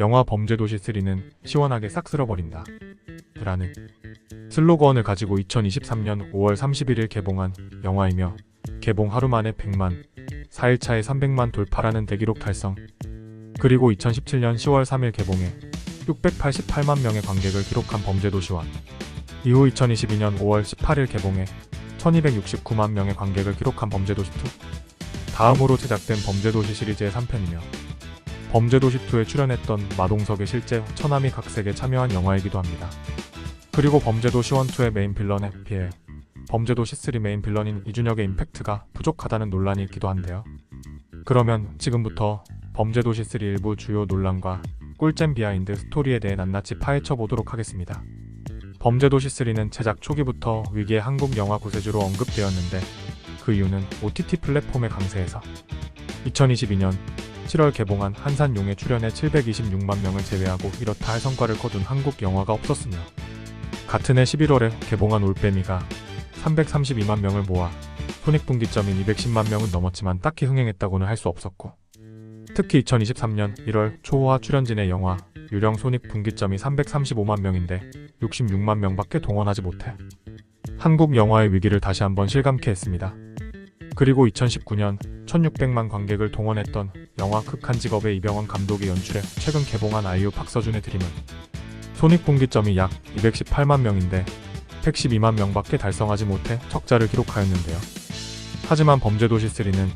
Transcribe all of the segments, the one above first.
영화 범죄도시 3는 시원하게 싹 쓸어버린다 라는 슬로건을 가지고 2023년 5월 31일 개봉한 영화이며 개봉 하루 만에 100만, 4일차에 300만 돌파라는 대기록 달성, 그리고 2017년 10월 3일 개봉해 688만 명의 관객을 기록한 범죄도시1, 이후 2022년 5월 18일 개봉해 1269만 명의 관객을 기록한 범죄도시2, 다음으로 제작된 범죄도시 시리즈의 3편이며 범죄도시2에 출연했던 마동석의 실제 처남이 각색에 참여한 영화이기도 합니다. 그리고 범죄도시 1, 2의 메인 빌런에 비해 범죄도시 3 메인 빌런인 이준혁의 임팩트가 부족하다는 논란이 있기도 한데요. 그러면 지금부터 범죄도시 3 일부 주요 논란과 꿀잼 비하인드 스토리에 대해 낱낱이 파헤쳐 보도록 하겠습니다. 범죄도시 3는 제작 초기부터 위기의 한국 영화 구세주로 언급되었는데 그 이유는 OTT 플랫폼의 강세에서 2022년 7월 개봉한 한산용에 출연해 726만 명을 제외하고 이렇다 할 성과를 거둔 한국 영화가 없었으며, 같은 해 11월에 개봉한 올빼미가 332만 명을 모아 손익분기점인 210만 명은 넘었지만 딱히 흥행했다고는 할 수 없었고, 특히 2023년 1월 초호화 출연진의 영화 유령 손익분기점이 335만 명인데 66만 명밖에 동원하지 못해 한국 영화의 위기를 다시 한번 실감케 했습니다. 그리고 2019년 1600만 관객을 동원했던 영화 극한 직업의 이병헌 감독이 연출해 최근 개봉한 아이유 박서준의 드림은 손익분기점이 약 218만 명인데 112만 명밖에 달성하지 못해 적자를 기록하였는데요. 하지만 범죄도시 3는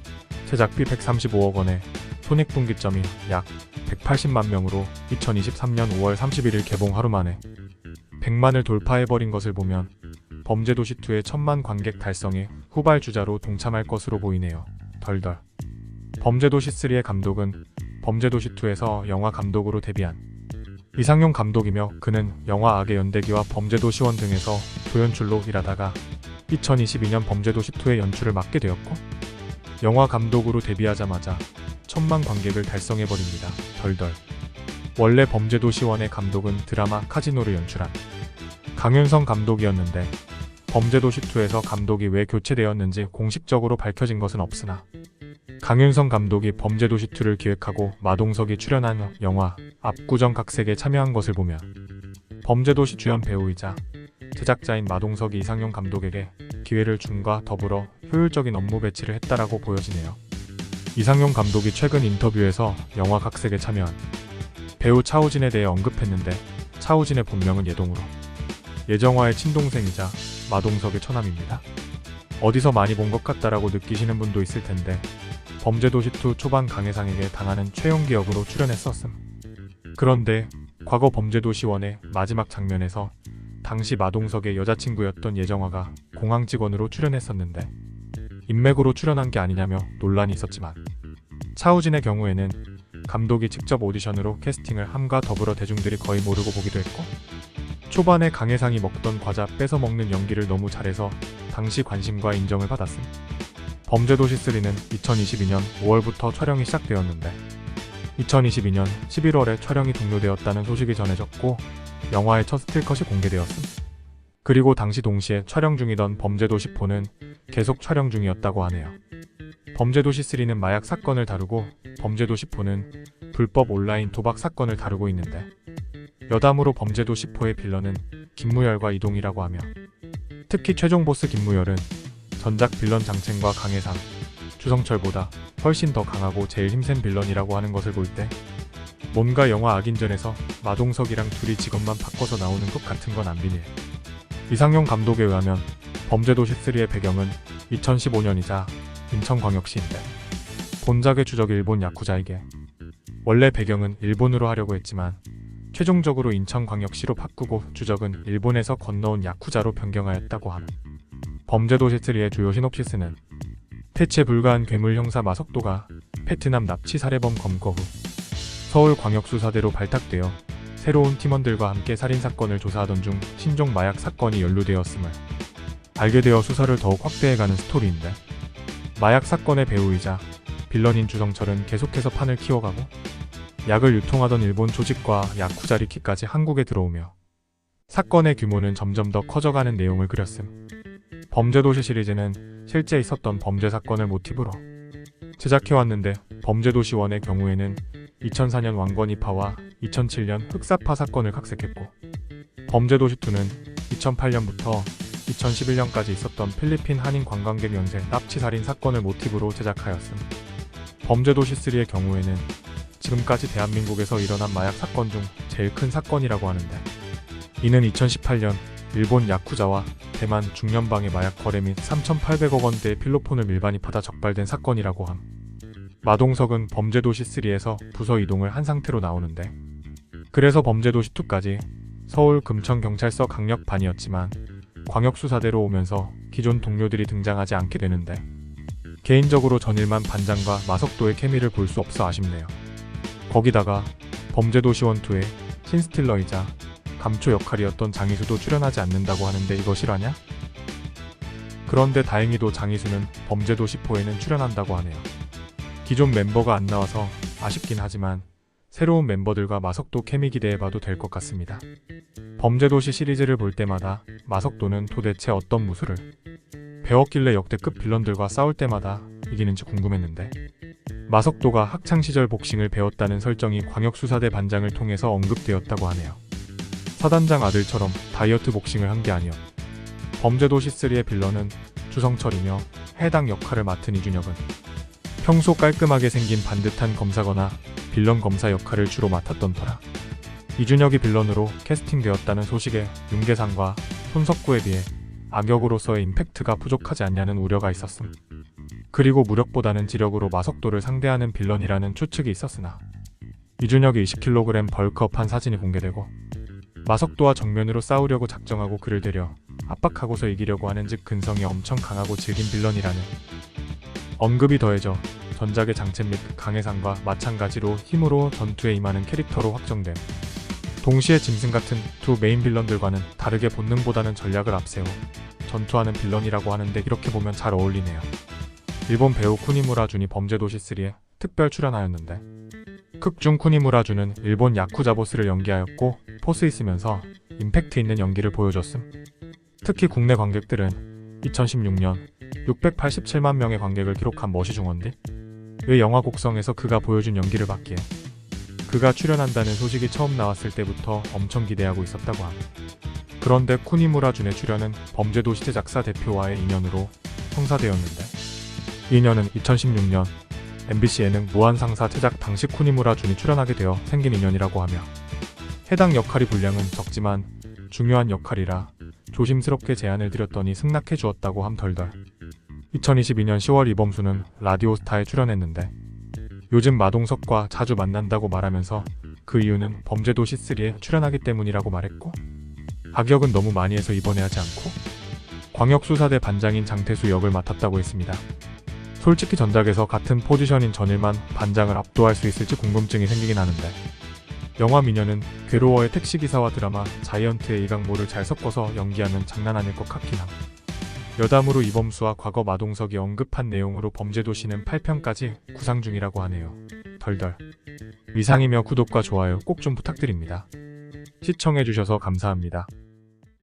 제작비 135억 원에 손익분기점이 약 180만 명으로 2023년 5월 31일 개봉 하루 만에 100만을 돌파해버린 것을 보면 범죄도시2의 1000만 관객 달성에 후발주자로 동참할 것으로 보이네요. 덜덜. 범죄도시3의 감독은 범죄도시2에서 영화 감독으로 데뷔한 이상용 감독이며 그는 영화 악의 연대기와 범죄도시1 등에서 조연출로 일하다가 2022년 범죄도시2의 연출을 맡게 되었고, 영화 감독으로 데뷔하자마자 1000만 관객을 달성해버립니다. 덜덜. 원래 범죄도시1의 감독은 드라마 카지노를 연출한 강윤성 감독이었는데 범죄도시2에서 감독이 왜 교체되었는지 공식적으로 밝혀진 것은 없으나 강윤성 감독이 범죄도시2를 기획하고 마동석이 출연한 영화 압구정 각색에 참여한 것을 보면 범죄도시 주연 배우이자 제작자인 마동석이 이상용 감독에게 기회를 줌과 더불어 효율적인 업무 배치를 했다라고 보여지네요. 이상용 감독이 최근 인터뷰에서 영화 각색에 참여한 배우 차우진에 대해 언급했는데, 차우진의 본명은 예동으로 예정화의 친동생이자 마동석의 처남입니다. 어디서 많이 본 것 같다라고 느끼시는 분도 있을 텐데 범죄도시2 초반 강해상에게 당하는 최용기 역으로 출연했었음. 그런데 과거 범죄도시1의 마지막 장면에서 당시 마동석의 여자친구였던 예정화가 공항 직원으로 출연했었는데 인맥으로 출연한 게 아니냐며 논란이 있었지만, 차우진의 경우에는 감독이 직접 오디션으로 캐스팅을 함과 더불어 대중들이 거의 모르고 보기도 했고, 초반에 강해상이 먹던 과자 뺏어 먹는 연기를 너무 잘해서 당시 관심과 인정을 받았음. 범죄도시 3는 2022년 5월부터 촬영이 시작되었는데 2022년 11월에 촬영이 종료되었다는 소식이 전해졌고, 영화의 첫 스틸컷이 공개되었음. 그리고 당시 동시에 촬영 중이던 범죄도시 4는 계속 촬영 중이었다고 하네요. 범죄도시 3는 마약 사건을 다루고 범죄도시 4는 불법 온라인 도박 사건을 다루고 있는데, 여담으로 범죄도시 4의 빌런은 김무열과 이동이라고 하며, 특히 최종 보스 김무열은 전작 빌런 장첸과 강해상, 주성철보다 훨씬 더 강하고 제일 힘센 빌런이라고 하는 것을 볼 때 뭔가 영화 악인전에서 마동석이랑 둘이 직업만 바꿔서 나오는 것 같은 건 안 비밀. 이상용 감독에 의하면 범죄도시 3의 배경은 2015년이자 인천광역시인데, 본작의 주적이 일본 야쿠자에게 원래 배경은 일본으로 하려고 했지만 최종적으로 인천광역시로 바꾸고 주적은 일본에서 건너온 야쿠자로 변경하였다고 하는 범죄도시 3의 주요 시놉시스는 퇴치 불가한 괴물 형사 마석도가 베트남 납치 살해범 검거 후 서울광역수사대로 발탁되어 새로운 팀원들과 함께 살인사건을 조사하던 중 신종 마약 사건이 연루되었음을 알게 되어 수사를 더욱 확대해가는 스토리인데, 마약 사건의 배우이자 빌런인 주성철은 계속해서 판을 키워가고 약을 유통하던 일본 조직과 야쿠자 리키까지 한국에 들어오며 사건의 규모는 점점 더 커져가는 내용을 그렸음. 범죄도시 시리즈는 실제 있었던 범죄 사건을 모티브로 제작해왔는데, 범죄도시 1의 경우에는 2004년 왕건이파와 2007년 흑사파 사건을 각색했고, 범죄도시2는 2008년부터 2011년까지 있었던 필리핀 한인 관광객 연쇄 납치살인 사건을 모티브로 제작하였음. 범죄도시3의 경우에는 지금까지 대한민국에서 일어난 마약 사건 중 제일 큰 사건이라고 하는데, 이는 2018년 일본 야쿠자와 대만 중년방의 마약 거래 및 3,800억 원대의 필로폰을 밀반입하다 적발된 사건이라고 함. 마동석은 범죄도시3에서 부서 이동을 한 상태로 나오는데, 그래서 범죄도시2까지 서울 금천경찰서 강력반이었지만 광역수사대로 오면서 기존 동료들이 등장하지 않게 되는데, 개인적으로 전일만 반장과 마석도의 케미를 볼 수 없어 아쉽네요. 거기다가 범죄도시1, 2의 신스틸러이자 감초 역할이었던 장희수도 출연하지 않는다고 하는데 이거 실화냐? 그런데 다행히도 장희수는 범죄도시4에는 출연한다고 하네요. 기존 멤버가 안 나와서 아쉽긴 하지만 새로운 멤버들과 마석도 케미 기대해봐도 될 것 같습니다. 범죄도시 시리즈를 볼 때마다 마석도는 도대체 어떤 무술을 배웠길래 역대급 빌런들과 싸울 때마다 이기는지 궁금했는데, 마석도가 학창시절 복싱을 배웠다는 설정이 광역수사대 반장을 통해서 언급되었다고 하네요. 사단장 아들처럼 다이어트 복싱을 한 게 아니었. 범죄도시3의 빌런은 주성철이며 해당 역할을 맡은 이준혁은 평소 깔끔하게 생긴 반듯한 검사거나 빌런 검사 역할을 주로 맡았던 터라 이준혁이 빌런으로 캐스팅되었다는 소식에 윤계상과 손석구에 비해 악역으로서의 임팩트가 부족하지 않냐는 우려가 있었음. 그리고 무력보다는 지력으로 마석도를 상대하는 빌런이라는 추측이 있었으나, 이준혁이 20kg 벌크업한 사진이 공개되고 마석도와 정면으로 싸우려고 작정하고 그를 데려 압박하고서 이기려고 하는 즉 근성이 엄청 강하고 질긴 빌런이라는 언급이 더해져 전작의 장첸 및 강해상과 마찬가지로 힘으로 전투에 임하는 캐릭터로 확정됨. 동시에 짐승 같은 두 메인 빌런들과는 다르게 본능보다는 전략을 앞세워 전투하는 빌런이라고 하는데 이렇게 보면 잘 어울리네요. 일본 배우 쿠니무라 준이 범죄도시3에 특별 출연하였는데, 극중 쿠니무라 준은 일본 야쿠자 보스를 연기하였고 포스 있으면서 임팩트 있는 연기를 보여줬음. 특히 국내 관객들은 2016년 687만 명의 관객을 기록한 멋이 중원디? 왜 영화 곡성에서 그가 보여준 연기를 받기에 그가 출연한다는 소식이 처음 나왔을 때부터 엄청 기대하고 있었다고 함. 그런데 쿠니무라 준의 출연은 범죄도시 제작사 대표와의 인연으로 성사되었는데, 이 인연은 2016년 MBC 예능 무한상사 제작 당시 쿠니무라 준이 출연하게 되어 생긴 인연이라고 하며, 해당 역할이 분량은 적지만 중요한 역할이라 조심스럽게 제안을 드렸더니 승낙해 주었다고 함. 덜덜. 2022년 10월 이범수는 라디오스타에 출연했는데, 요즘 마동석과 자주 만난다고 말하면서 그 이유는 범죄도시3에 출연하기 때문이라고 말했고, 악역은 너무 많이 해서 이번에 하지 않고 광역수사대 반장인 장태수 역을 맡았다고 했습니다. 솔직히 전작에서 같은 포지션인 전일만 반장을 압도할 수 있을지 궁금증이 생기긴 하는데, 영화 미녀는 괴로워의 택시기사와 드라마 자이언트의 이강모를 잘 섞어서 연기하면 장난 아닐 것 같긴 함. 여담으로 이범수와 과거 마동석이 언급한 내용으로 범죄도시는 8편까지 구상 중이라고 하네요. 덜덜. 이상이며 구독과 좋아요 꼭 좀 부탁드립니다. 시청해주셔서 감사합니다.